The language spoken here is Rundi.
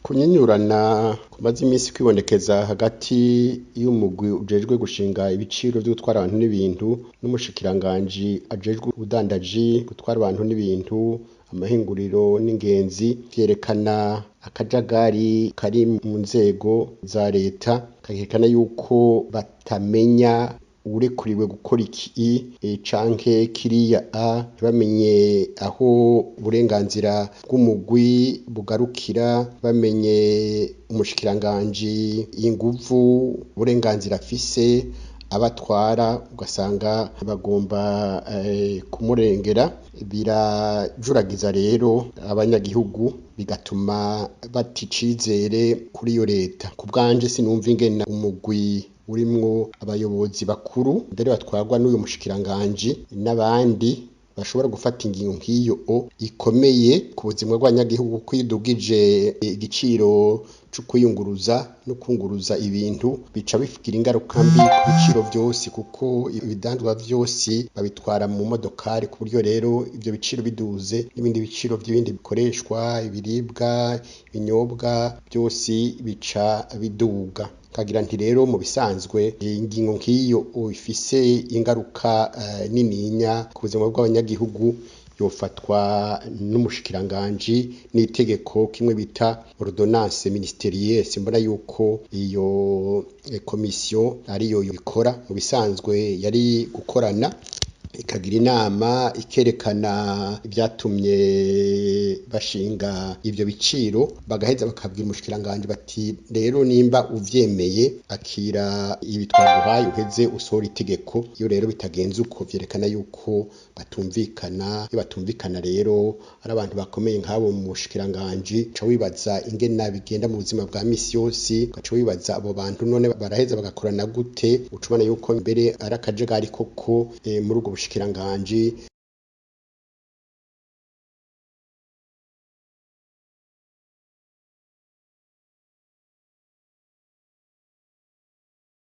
Kunyinyurana kumaze imisi kwibonekeza hagati y'umugwi ujejwe gushinga ibiciro vyo gutwara abantu n'ibintu n'umushikiranganji ajejwe ubudandaji, gutwara abantu n'ibintu, amahinguriro n'ingenzi, vyerekana akajagari kari mu nzego za leta, kakerekana yuko batamenya uwurekuriwe gukora iki canke kiriya, ntibamenye aho uburenganzira bw'umugwi bugarukira, bamenye umushikiranganji inguvu uburenganzira afise abatwara, ugasanga bagomba kumurengera, birajuragiza rero abanyagihugu bigatuma bata icizere kuri iyo leta. Ku bwanje sinumva ingene umugwi urimwo abayobozi bakuru mbere batwarwa n'uyu mushikiranganji n'abandi bashobora gufata ingingo nk'iyo ikomeye ku buzima bw'abanyagihugu, ko iyo udugije igiciro co kwiyunguruza no kwunguruza ibintu bica bigira ingaruka mbi ku biciro vyose, kuko ibidandazwa vyose babitwara mu modokari, ku buryo rero ivyo biciro biduze n'ibindi biciro vy'ibindi bikoreshwa, ibiribwa, ibinyobwa vyose bica biduga. Kagira nti rero mu bisanzwe ingingo nk'iyo ifise ingaruka nininya ku buzima bw'abanyagihugu yofatwa n'umushikiranganji n'itegeko kimwe bita ordonnance ministérielle. Simbona yuko iyo komisiyo ariyo ikora, mu bisanzwe yari gukorana ikagira inama ikerekana ivyatumye bashinga ivyo biciro, bagaheza bakabwira umushikiranganji bati rero nimba uvyemeye akira ibi twaguhaye uheze usohora itegeko. Iyo rero bitagenze uko vyerekana yuko batumvikana. Iyo batumvikana rero ari abantu bakomeye nk'abo mu bushikiranganji, uca wibaza ingene bigenda mu buzima bwa misi yose, ugaca wibaza abo bantu none baraheza bagakorana gute, uca ubona yuko mbere ari akajagari koko muri ubwo bushikiranganji.